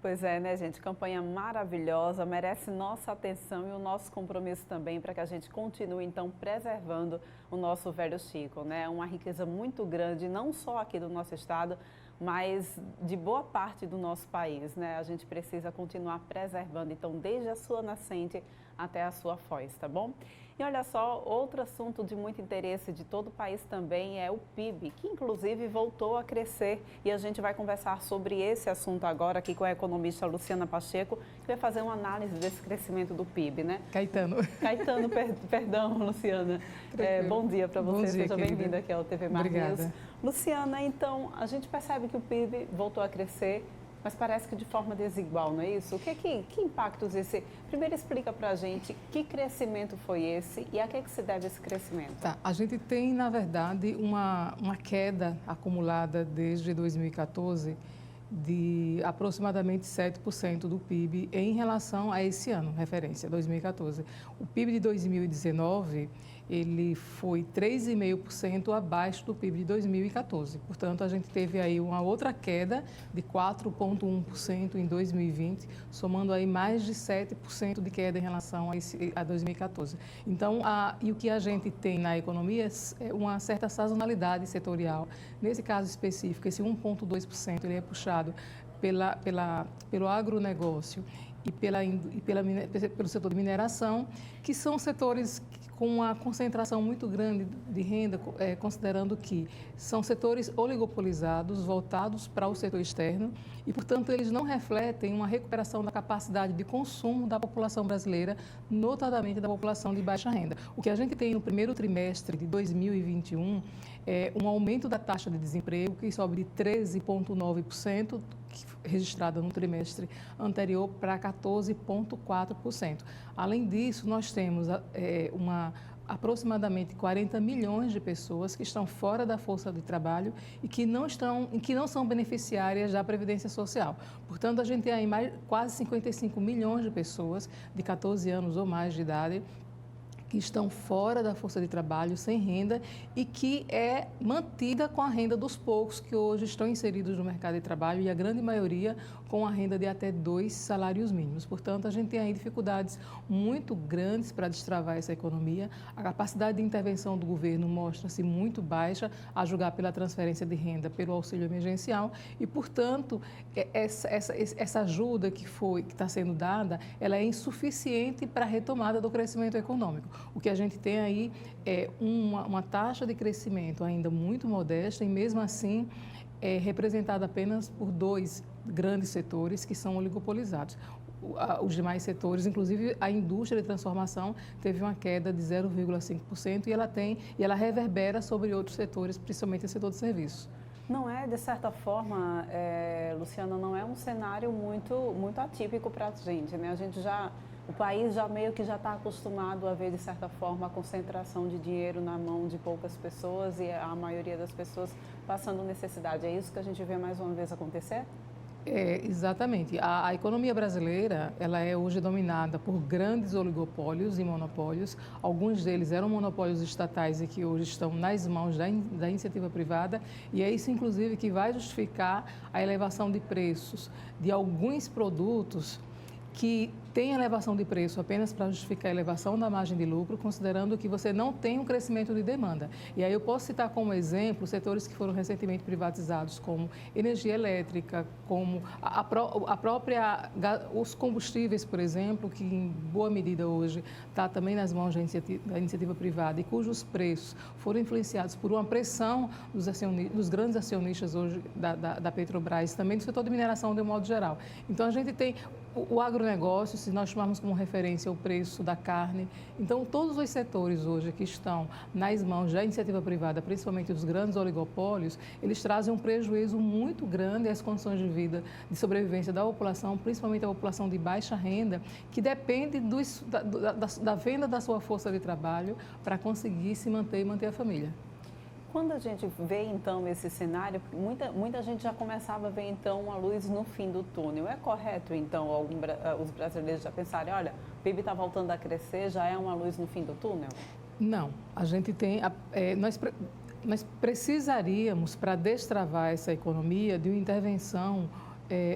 Pois é, né, gente? Campanha maravilhosa, merece nossa atenção e o nosso compromisso também para que a gente continue, então, preservando o nosso velho Chico, né? Uma riqueza muito grande, não só aqui do nosso estado, mas de boa parte do nosso país, né? A gente precisa continuar preservando, então, desde a sua nascente até a sua foz, tá bom? E olha só, outro assunto de muito interesse de todo o país também é o PIB, que inclusive voltou a crescer, e a gente vai conversar sobre esse assunto agora aqui com a economista Luciana Pacheco, que vai fazer uma análise desse crescimento do PIB, né? Caetano, perdão, Luciana. Bom dia para você, seja bem-vinda aqui ao TV Mar News. Luciana, então, a gente percebe que o PIB voltou a crescer, mas parece que de forma desigual, não é isso? Que impactos esse... Primeiro explica para a gente que crescimento foi esse e a que se deve esse crescimento. Tá, a gente tem, na verdade, uma queda acumulada desde 2014 de aproximadamente 7% do PIB em relação a esse ano, referência, 2014. O PIB de 2019, ele foi 3,5% abaixo do PIB de 2014. Portanto, a gente teve aí uma outra queda de 4,1% em 2020, somando aí mais de 7% de queda em relação a 2014. Então, e o que a gente tem na economia é uma certa sazonalidade setorial. Nesse caso específico, esse 1,2% ele é puxado pelo agronegócio e pelo setor de mineração, que são setores com uma concentração muito grande de renda, considerando que são setores oligopolizados, voltados para o setor externo e, portanto, eles não refletem uma recuperação da capacidade de consumo da população brasileira, notadamente da população de baixa renda. O que a gente tem no primeiro trimestre de 2021 é um aumento da taxa de desemprego, que sobe de 13,9%, registrada no trimestre anterior, para 14,4%. Além disso, nós temos aproximadamente 40 milhões de pessoas que estão fora da força de trabalho e que não são beneficiárias da Previdência Social. Portanto, a gente tem aí quase 55 milhões de pessoas de 14 anos ou mais de idade que estão fora da força de trabalho, sem renda, e que é mantida com a renda dos poucos que hoje estão inseridos no mercado de trabalho, e a grande maioria com a renda de até 2 salários mínimos. Portanto, a gente tem aí dificuldades muito grandes para destravar essa economia. A capacidade de intervenção do governo mostra-se muito baixa, a julgar pela transferência de renda, pelo auxílio emergencial, e, portanto, essa ajuda que está sendo dada, ela é insuficiente para a retomada do crescimento econômico. O que a gente tem aí é uma taxa de crescimento ainda muito modesta e, mesmo assim, é representada apenas por 2 grandes setores que são oligopolizados. Os demais setores, inclusive a indústria de transformação, teve uma queda de 0,5% e ela reverbera sobre outros setores, principalmente o setor de serviços. Não é, de certa forma, Luciana, não é um cenário muito atípico para a gente, né? O país meio que já está acostumado a ver, de certa forma, a concentração de dinheiro na mão de poucas pessoas e a maioria das pessoas passando necessidade. É isso que a gente vê mais uma vez acontecer? Exatamente. A economia brasileira, ela é hoje dominada por grandes oligopólios e monopólios. Alguns deles eram monopólios estatais e que hoje estão nas mãos da iniciativa privada, e é isso, inclusive, que vai justificar a elevação de preços de alguns produtos que tem elevação de preço apenas para justificar a elevação da margem de lucro, considerando que você não tem um crescimento de demanda. E aí eu posso citar como exemplo setores que foram recentemente privatizados, como energia elétrica, como os combustíveis, por exemplo, que em boa medida hoje está também nas mãos da iniciativa privada e cujos preços foram influenciados por uma pressão dos grandes acionistas hoje da Petrobras, também do setor de mineração de um modo geral. Então a gente tem o agronegócio, se nós tomarmos como referência o preço da carne. Então, todos os setores hoje que estão nas mãos da iniciativa privada, principalmente os grandes oligopólios, eles trazem um prejuízo muito grande às condições de vida, de sobrevivência da população, principalmente a população de baixa renda, que depende da venda da sua força de trabalho para conseguir se manter e manter a família. Quando a gente vê, então, esse cenário, muita gente já começava a ver, então, uma luz no fim do túnel. É correto, então, os brasileiros já pensarem, olha, o PIB está voltando a crescer, já é uma luz no fim do túnel? Não. A gente tem... Nós precisaríamos, para destravar essa economia, de uma intervenção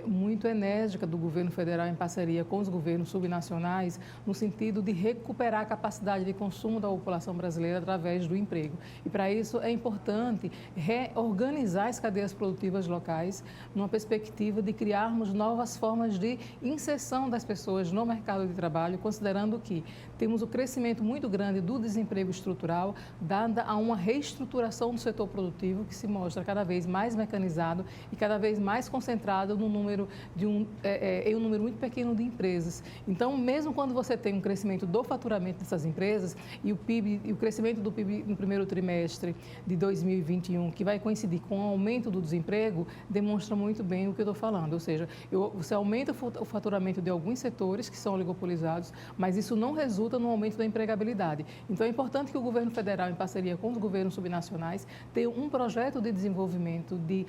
muito enérgica do governo federal em parceria com os governos subnacionais no sentido de recuperar a capacidade de consumo da população brasileira através do emprego. E para isso é importante reorganizar as cadeias produtivas locais numa perspectiva de criarmos novas formas de inserção das pessoas no mercado de trabalho, considerando que temos o crescimento muito grande do desemprego estrutural, dada a uma reestruturação do setor produtivo que se mostra cada vez mais mecanizado e cada vez mais concentrado no número em um número muito pequeno de empresas. Então, mesmo quando você tem um crescimento do faturamento dessas empresas e o PIB, e o crescimento do PIB no primeiro trimestre de 2021, que vai coincidir com o aumento do desemprego, demonstra muito bem o que eu estou falando. Ou seja, você aumenta o faturamento de alguns setores que são oligopolizados, mas isso não resulta no aumento da empregabilidade. Então, é importante que o governo federal, em parceria com os governos subnacionais, tenha um projeto de desenvolvimento, de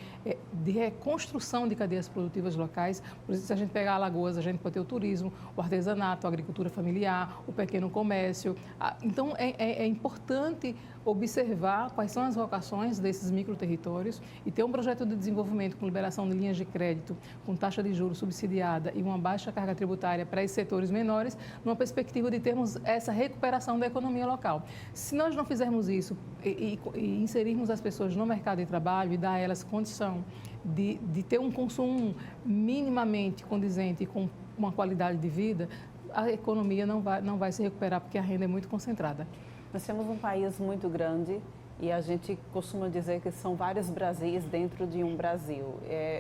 reconstrução de cadeias produtivas locais. Por exemplo, se a gente pegar Alagoas, a gente pode ter o turismo, o artesanato, a agricultura familiar, o pequeno comércio. Então, é importante observar quais são as vocações desses microterritórios e ter um projeto de desenvolvimento com liberação de linhas de crédito, com taxa de juros subsidiada e uma baixa carga tributária para esses setores menores, numa perspectiva de termos essa recuperação da economia local. Se nós não fizermos isso e inserirmos as pessoas no mercado de trabalho e dar a elas condição de ter um consumo minimamente condizente com uma qualidade de vida, a economia não vai se recuperar porque a renda é muito concentrada. Nós temos um país muito grande e a gente costuma dizer que são vários Brasis dentro de um Brasil.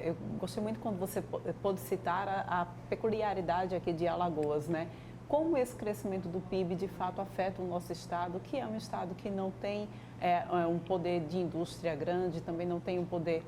Eu gostei muito quando você pôde citar a peculiaridade aqui de Alagoas, né? Como esse crescimento do PIB de fato afeta o nosso estado, que é um estado que não tem um poder de indústria grande, também não tem um poder...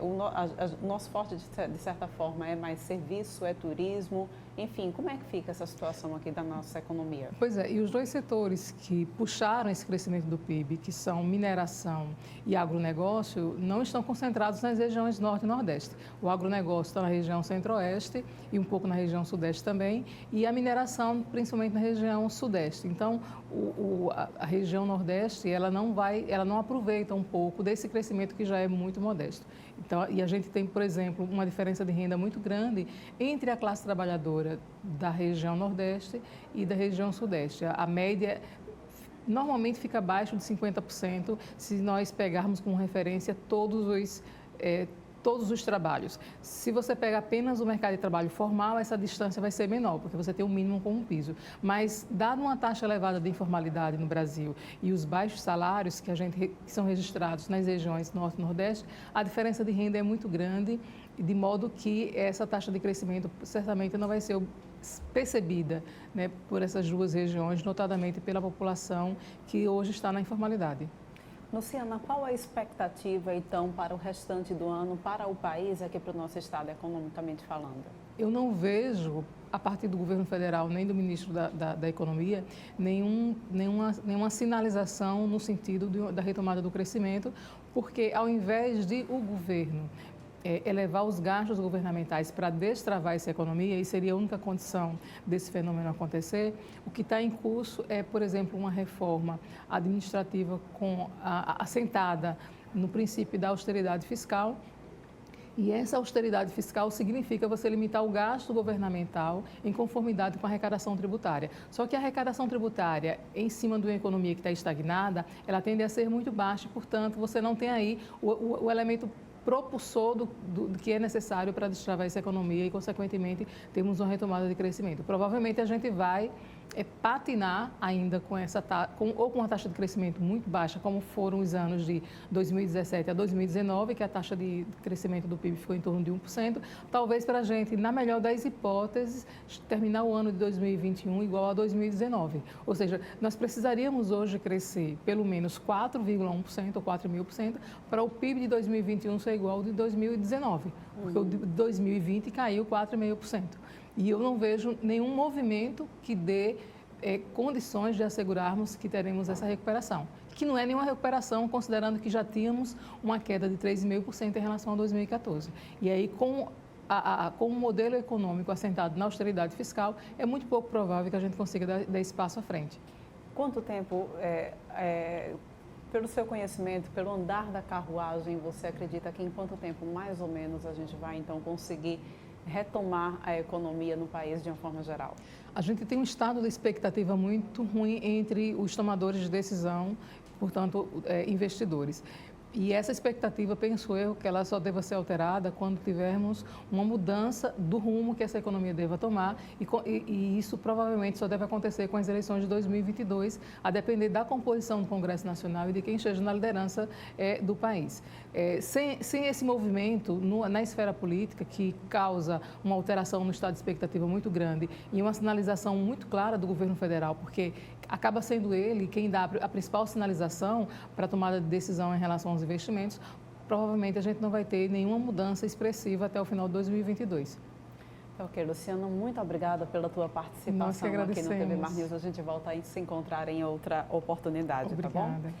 o nosso forte, de certa forma, é mais serviço, é turismo, enfim, como é que fica essa situação aqui da nossa economia? Pois é, e os dois setores que puxaram esse crescimento do PIB, que são mineração e agronegócio, não estão concentrados nas regiões norte e nordeste. O agronegócio está na região centro-oeste e um pouco na região sudeste também, e a mineração principalmente na região sudeste. Então, a região nordeste, ela não aproveita um pouco desse crescimento que já é muito modesto. Então, e a gente tem, por exemplo, uma diferença de renda muito grande entre a classe trabalhadora da região nordeste e da região sudeste. A média normalmente fica abaixo de 50% se nós pegarmos como referência todos os trabalhos. Se você pega apenas o mercado de trabalho formal, essa distância vai ser menor, porque você tem o mínimo como piso. Mas, dado uma taxa elevada de informalidade no Brasil e os baixos salários que são registrados nas regiões norte e nordeste, a diferença de renda é muito grande, de modo que essa taxa de crescimento certamente não vai ser percebida, né, por essas duas regiões, notadamente pela população que hoje está na informalidade. Luciana, qual a expectativa, então, para o restante do ano, para o país, aqui para o nosso estado, economicamente falando? Eu não vejo, a partir do governo federal, nem do ministro da Economia, nenhuma sinalização no sentido da retomada do crescimento, porque ao invés de o governo elevar os gastos governamentais para destravar essa economia, e seria a única condição desse fenômeno acontecer, o que está em curso é, por exemplo, uma reforma administrativa assentada no princípio da austeridade fiscal. E essa austeridade fiscal significa você limitar o gasto governamental em conformidade com a arrecadação tributária. Só que a arrecadação tributária, em cima de uma economia que está estagnada, ela tende a ser muito baixa, e, portanto, você não tem aí o elemento propulsor do que é necessário para destravar essa economia e, consequentemente, temos uma retomada de crescimento. Provavelmente a gente vai patinar ainda com uma taxa de crescimento muito baixa, como foram os anos de 2017 a 2019, que a taxa de crescimento do PIB ficou em torno de 1%, talvez para a gente, na melhor das hipóteses, terminar o ano de 2021 igual a 2019. Ou seja, nós precisaríamos hoje crescer pelo menos 4,1% ou 4.000% para o PIB de 2021 ser igual ao de 2019, porque o de 2020 caiu 4,5%. E eu não vejo nenhum movimento que dê condições de assegurarmos que teremos essa recuperação, que não é nenhuma recuperação, considerando que já tínhamos uma queda de 3,5% em relação a 2014. E aí, com o modelo econômico assentado na austeridade fiscal, é muito pouco provável que a gente consiga dar esse passo à frente. Quanto tempo Pelo seu conhecimento, pelo andar da carruagem, você acredita que em quanto tempo, mais ou menos, a gente vai então conseguir retomar a economia no país de uma forma geral? A gente tem um estado de expectativa muito ruim entre os tomadores de decisão, portanto, investidores. E essa expectativa, penso eu, que ela só deva ser alterada quando tivermos uma mudança do rumo que essa economia deva tomar e isso provavelmente só deve acontecer com as eleições de 2022, a depender da composição do Congresso Nacional e de quem esteja na liderança do país. Sem esse movimento na esfera política, que causa uma alteração no estado de expectativa muito grande e uma sinalização muito clara do governo federal, porque acaba sendo ele quem dá a principal sinalização para a tomada de decisão em relação aos investimentos, provavelmente a gente não vai ter nenhuma mudança expressiva até o final de 2022. Ok, Luciano, muito obrigada pela tua participação aqui no TV Mar News. A gente volta a se encontrar em outra oportunidade, Obrigada. Tá bom?